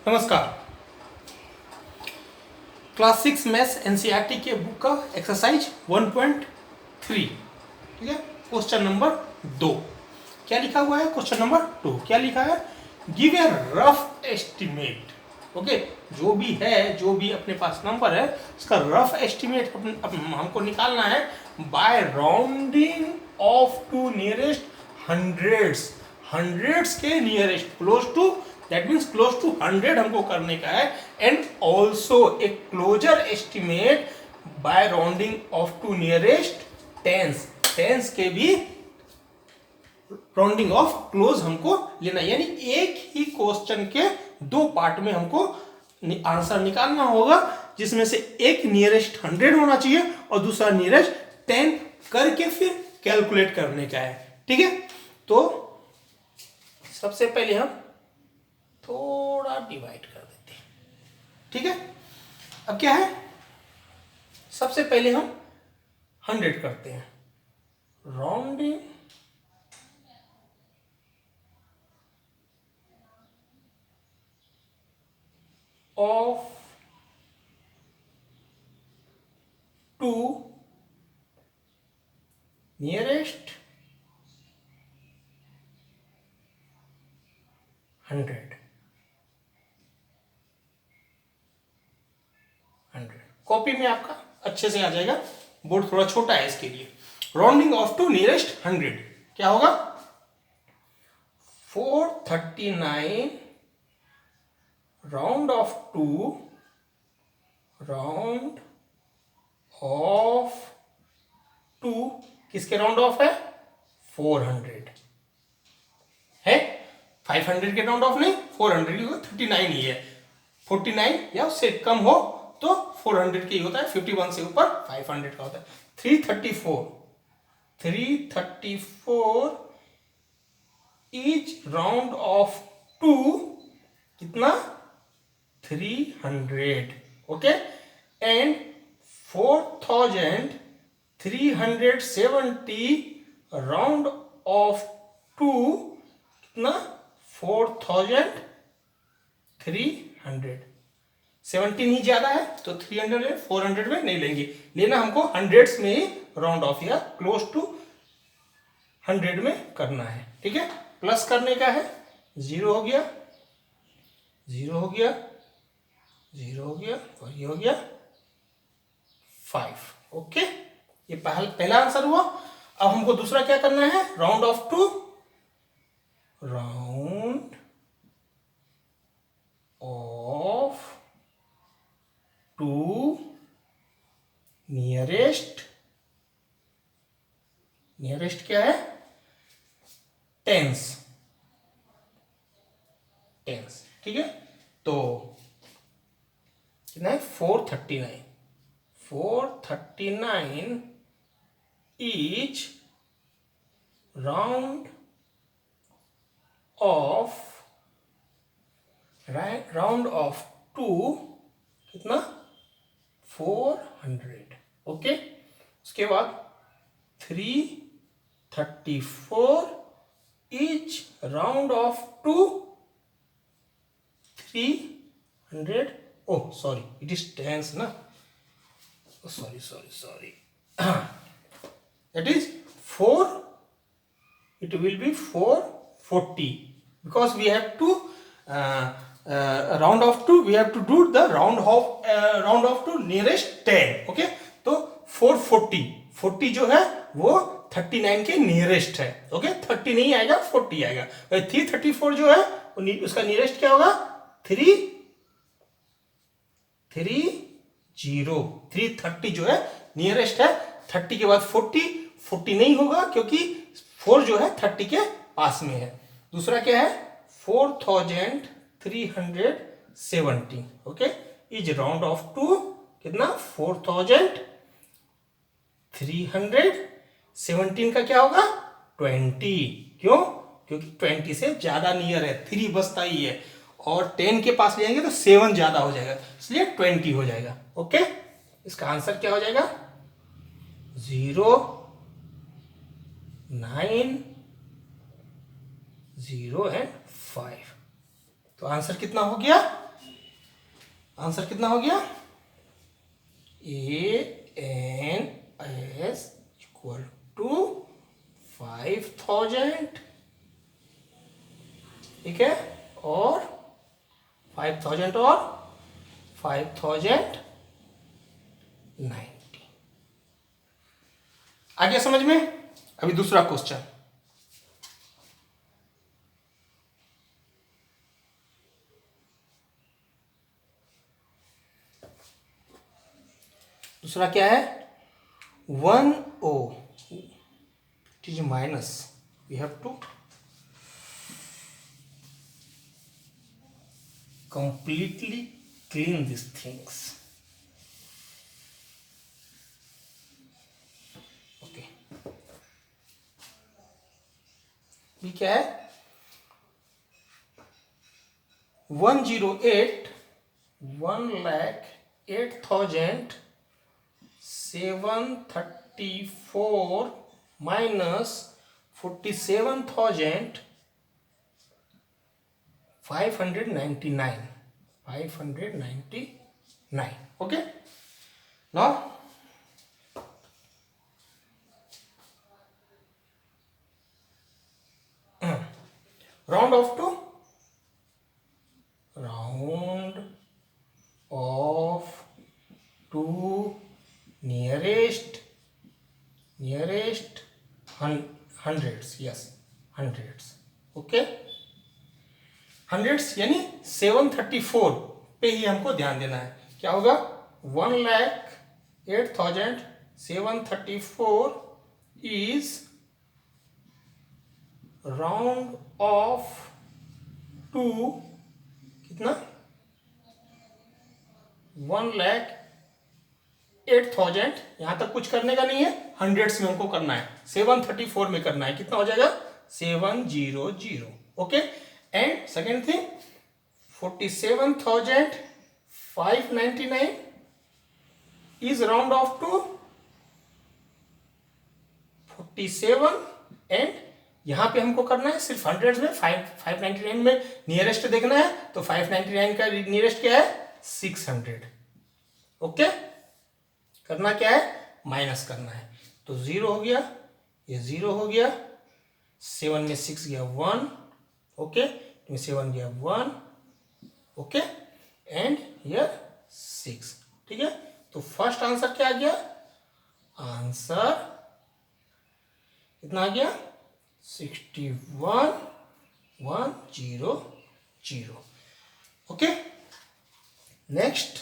नमस्कार। Class 6 maths NCERT के book का एक्सरसाइज 1.3, ठीक है। क्वेश्चन नंबर 2 क्या लिखा हुआ है? क्वेश्चन नंबर 2 क्या लिखा है? Give a rough estimate. Okay, जो भी अपने पास नंबर है उसका रफ एस्टिमेट हमको निकालना है by rounding off to nearest hundreds के nearest close to, that means close to 100 हमको करने का है। And also a closer estimate by rounding off to nearest tens के भी राउंडिंग ऑफ क्लोज हमको लेना, यानी एक ही क्वेश्चन के दो पार्ट में हमको आंसर निकालना होगा, जिसमें से एक नियरेस्ट 100 होना चाहिए और दूसरा नियरेस्ट 10 करके फिर कैलकुलेट करने का है, ठीक है। तो सबसे पहले हम थोड़ा डिवाइड कर देते हैं, ठीक है। अब क्या है, सबसे पहले हम 100 करते हैं। Rounding off to nearest 100 copy में आपका अच्छे से आ जाएगा, बोर्ड थोड़ा छोटा है इसके लिए। राउंडिंग ऑफ टू नियरेस्ट 100 क्या होगा? 439 राउंड ऑफ टू किसके राउंड ऑफ है? 400 है। 500 के राउंड ऑफ नहीं, 400 की 39 ही है। 49 या उससे कम हो तो 400 के ही होता है, 51 से ऊपर 500 का होता है। 334 ईच राउंड ऑफ टू कितना? 300, okay. And 4370 round off to कितना? 4300। 17 ही ज्यादा है तो 300 है, 400 में नहीं लेंगे, लेना हमको हंड्रेड्स में ही राउंड ऑफ या क्लोज टू 100 में करना है, ठीक है। प्लस करने का है, 0 हो गया, 0 हो गया, 0 हो गया और ये हो गया 5, ओके। ये पहला आंसर हुआ। अब हमको दूसरा क्या करना है? राउंड ऑफ टू नियरेस्ट क्या है? टेंस, ठीक है। तो कितना है? 439 ईच राउंड ऑफ टू कितना? 400, ओके। उसके बाद 334 each round off to 300, oh sorry, it is tens ना, sorry that is 4, it will be 440 because we have to round off to, we have to do the round off to nearest 10, okay। तो 440 जो है वो 39 के nearest है, okay. 30 नहीं आएगा, 40 आएगा। 334 जो है उसका नियरेस्ट क्या होगा? 330 जो है नियरेस्ट है। 30 के बाद 40 नहीं होगा क्योंकि 4 जो है 30 के पास में है। दूसरा क्या है? 4370, okay. Is round off to कितना? 4317 का क्या होगा? 20, क्यों? क्योंकि 20 से ज्यादा नियर है, 3 बचता ही है और 10 के पास ले जाएंगे तो 7 ज्यादा हो जाएगा, इसलिए 20 हो जाएगा, ओके। इसका आंसर क्या हो जाएगा? 0, 9, 0 एंड 5। तो आंसर कितना हो गया? आंसर कितना हो गया, ANS इक्वल टू 5000, ठीक है, और 5000 और 5090। आ गया समझ में। अभी दूसरा क्वेश्चन, दूसरा क्या है, 1O, it is minus, we have to completely clean these things. Okay, ये क्या है, 108,734 minus 47,599. Okay, now round off to nearest hundreds, yes, hundreds. Okay, hundreds यानी 734 पे ही हमको ध्यान देना है। क्या होगा, 1,08,734 इज राउंड ऑफ टू कितना, 1,08,000, यहां तक कुछ करने का नहीं है, हंड्रेड्स में हमको करना है, 734 में करना है, कितना हो जाएगा 700। Okay, and second thing 47,599 is round off to 47, and यहां पे हमको करना है सिर्फ हंड्रेड्स में, 599 में नियरेस्ट देखना है, तो 599 का नियरेस्ट क्या है 600। ओके, करना क्या है, माइनस करना है, तो 0 हो गया, ये 0 हो गया, 7 में 6 गया 1, ओके, 7 गया 1, ओके, एंड हियर 6, ठीक है। तो फर्स्ट आंसर क्या आ गया, आंसर कितना आ गया 61,100। Okay, next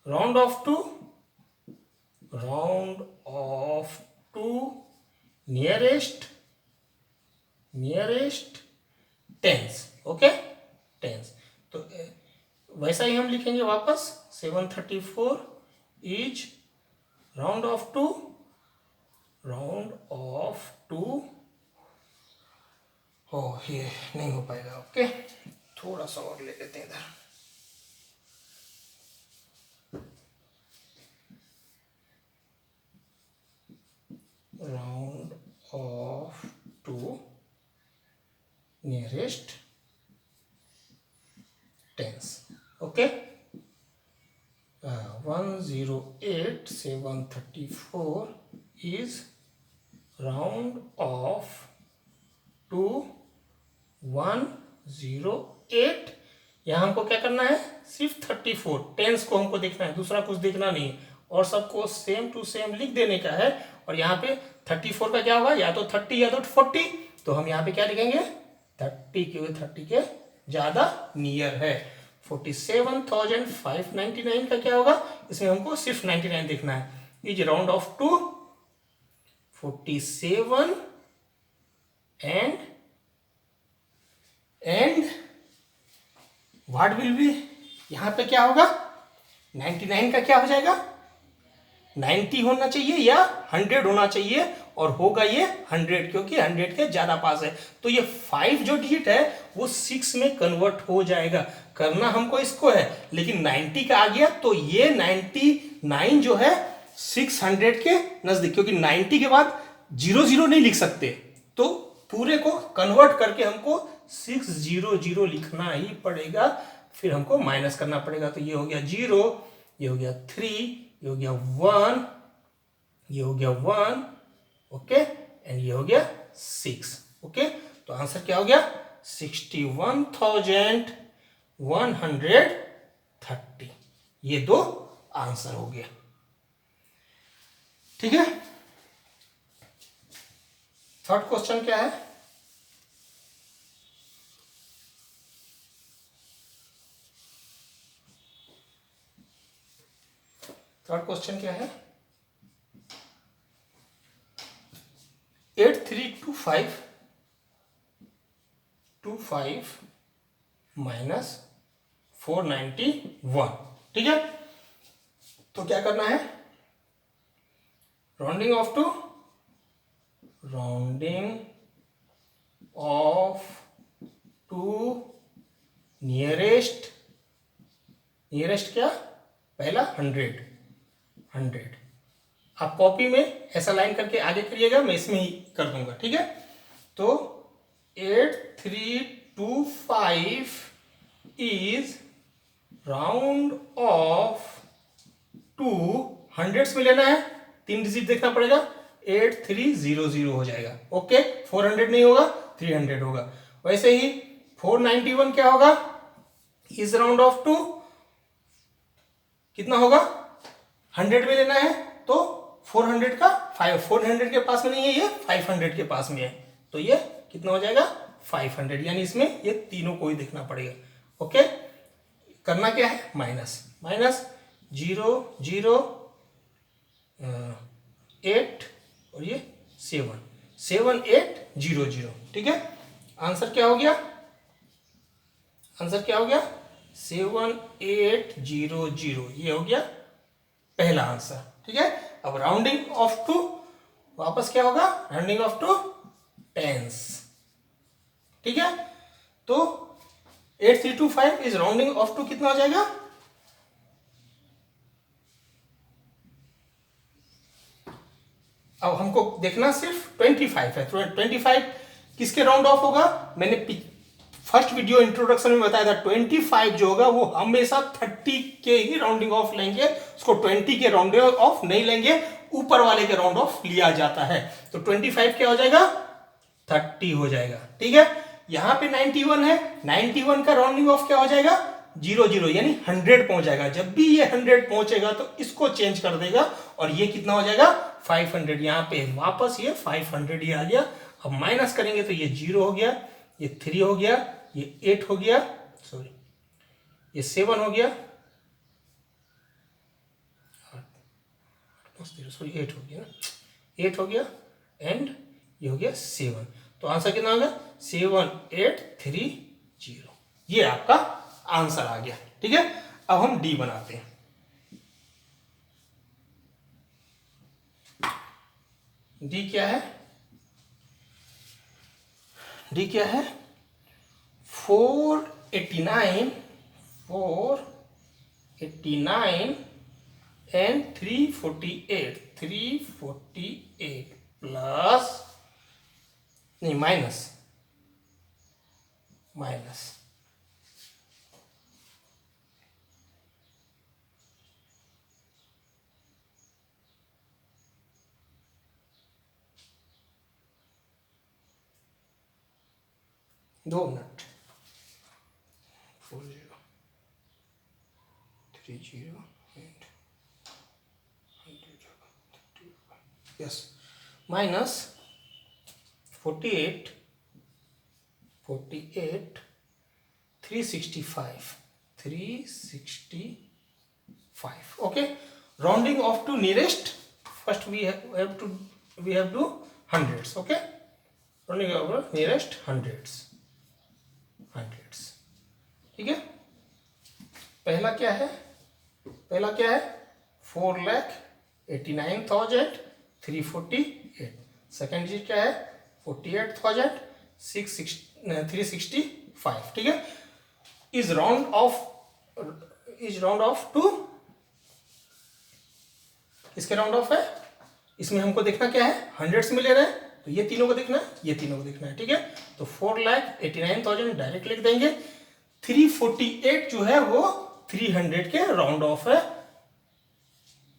round off to nearest tens. Okay, tens, तो वैसा ही हम लिखेंगे वापस, 734 इज राउंड ऑफ टू, ये नहीं हो पाएगा। ओके, थोड़ा सा और ले लेते हैं इधर, round off to nearest tens. Okay, 108,734 is round off to 108। यहां हमको क्या करना है, सिर्फ 34 टेंस को हमको देखना है, दूसरा कुछ देखना नहीं है, और सबको सेम टू सेम लिख देने का है। और यहाँ पे 34 का क्या होगा, या तो 30 या तो 40, तो हम यहाँ पे क्या लिखेंगे 30, क्योंकि 30 के ज्यादा नियर है। 47,599 का क्या होगा, इसमें हमको सिर्फ 99 देखना है, is round off to 47 and what will be, यहां पे क्या होगा 99 का क्या हो जाएगा, 90 होना चाहिए या 100 होना चाहिए, और होगा ये 100, क्योंकि 100 के ज्यादा पास है। तो ये 5 जो डिजिट है वो 6 में कन्वर्ट हो जाएगा। करना हमको इसको है, लेकिन 90 का आ गया तो ये 99 जो है 600 के नजदीक, क्योंकि 90 के बाद 00 नहीं लिख सकते, तो पूरे को कन्वर्ट करके हमको 600 लिखना ही पड़ेगा, फिर हमको माइनस करना पड़ेगा। तो ये हो गया 0, ये हो गया 3, ये हो गया 1, ये हो गया 1, ओके, एंड ये हो गया 6, ओके। तो आंसर क्या हो गया 61,130। ये दो आंसर हो गया, ठीक है। थर्ड क्वेश्चन क्या है? थर्ड क्वेश्चन क्या है? 8325 माइनस 491, ठीक है। तो क्या करना है? राउंडिंग ऑफ टू नियरेस्ट क्या? पहला 100। आप कॉपी में ऐसा लाइन करके आगे करिएगा, मैं इसमें ही कर दूंगा, ठीक है। तो 8325 is round off to hundreds में लेना है, 3 डिजिट देखना पड़ेगा, 8300 हो जाएगा, ओके। 400 नहीं होगा, 300 होगा। वैसे ही 491 क्या होगा? इज राउंड ऑफ टू कितना होगा? 100 में लेना है, तो 400 का 400 के पास में नहीं है, ये 500 के पास में है, तो ये कितना हो जाएगा? 500। यानी इसमें ये तीनों को ही देखना पड़ेगा, ओके। करना क्या है? माइनस 0 0 8 और ये 7 7800, ठीक है। आंसर क्या हो गया? 7800, ये हो गया पहला आंसर, ठीक है। अब राउंडिंग ऑफ टू वापस क्या होगा? राउंडिंग ऑफ टू टेंस, ठीक है। तो 8325 इज राउंडिंग ऑफ टू कितना हो जाएगा? अब हमको देखना सिर्फ 25 है। 25 किसके राउंड ऑफ होगा? मैंने फर्स्ट वीडियो इंट्रोडक्शन में बताया था 25 जो होगा वो हमेशा 30 के ही राउंडिंग ऑफ लेंगे, उसको 20 के राउंडिंग ऑफ नहीं लेंगे, ऊपर वाले के राउंड ऑफ लिया जाता है। तो 25 क्या हो जाएगा? 30 हो जाएगा, ठीक है। यहां पे 91 है, 91 का राउंडिंग ऑफ क्या हो जाएगा? 00, यानी 100 पहुंच जाएगा। जब भी ये 100 पहुंचेगा तो इसको चेंज कर देगा और ये कितना हो जाएगा? 500। यहाँ पे वापस ये 500 ही आ गया। अब माइनस करेंगे तो ये 0 हो गया, ये 3 हो गया, ये 8 हो गया, सॉरी ये 7 हो गया, सॉरी 8 हो गया ना, 8 हो गया एंड ये हो गया 7। तो आंसर कितना हो गया? 7830। ये आपका आंसर आ गया, ठीक है। अब हम डी बनाते हैं। डी क्या है? डी क्या है? 489 एंड 348 प्लस नहीं minus 2 minute 4030 and 100, yes, minus 48 365, okay. Rounding off to nearest, first we have to do hundreds, okay. Rounding over nearest hundreds, ठीक है। पहला क्या है? 4,89,348। सेकेंड डिजिट क्या है? 48,365, ठीक है। इज राउंड ऑफ टू किसके राउंड ऑफ है? इसमें हमको देखना क्या है? हंड्रेड्स में ले रहे हैं, तो ये तीनों को देखना है, ये तीनों को देखना है, ठीक है। तो 4,89,000 डायरेक्ट लिख देंगे। 348 जो है वो 300 के राउंड ऑफ है,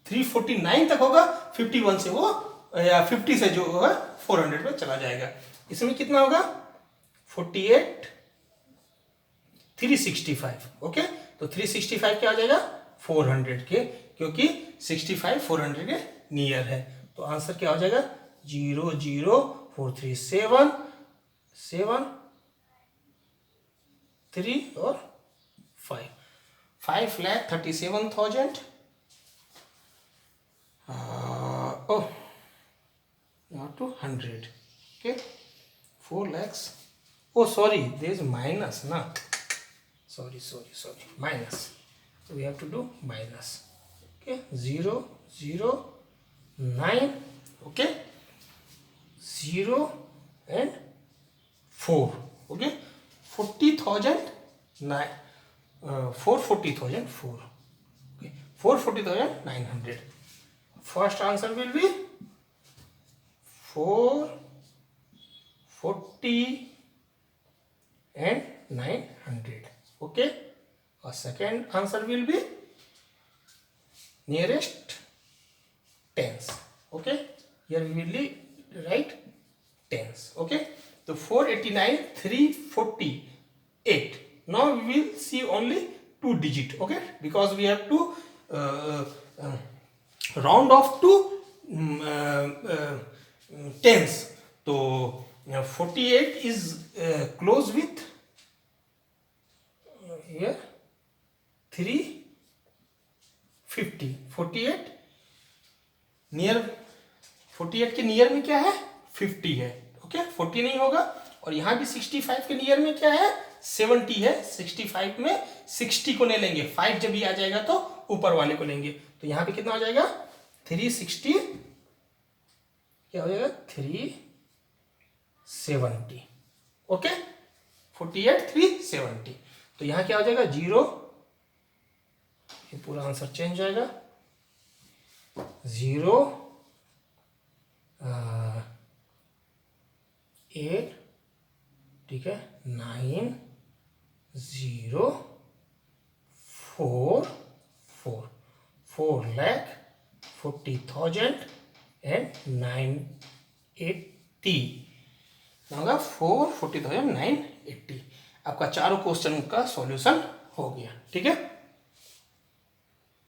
349 तक होगा, 51 से वो या 50 से जो है 400 पे चला जाएगा। इसमें कितना होगा 48 365, ओके। तो 365 क्या आ जाएगा 400 के, क्योंकि 65 400 के नियर है। तो आंसर क्या हो जाएगा 00437 7 3 और 5, 5,37,000 not to 100, okay, 4 lakhs. Oh, sorry, there is minus, na? Sorry, minus. So we have to do minus. Okay, 0, 0, 9, okay, 0 and 4, okay, 40,000 9, 440,000 4, okay, 440,900. First answer will be 440 and 900, okay. Or second answer will be nearest tens, okay. Here we will write tens, okay. So 489 348. Now we will see only 2 digit, okay, because we have to round off to tens. So 48 is close with here 350, 48 near, 48 के near में क्या है 50 है, okay, 40 नहीं होगा। और यहाँ भी 65 के नियर में क्या है 70 है, 65 में 60 को नहीं लेंगे, 5 जब ये आ जाएगा तो ऊपर वाले को लेंगे। तो यहाँ पे कितना हो जाएगा 360, क्या हो जाएगा 370, ओके, 48 370। तो यहाँ क्या हो जाएगा 0, ये पूरा आंसर चेंज हो जाएगा 0 8, ठीक है, 9 0 4 4 4,40,000 and 980 होगा 440,980। आपका चारों क्वेश्चन का सॉल्यूशन हो गया, ठीक है।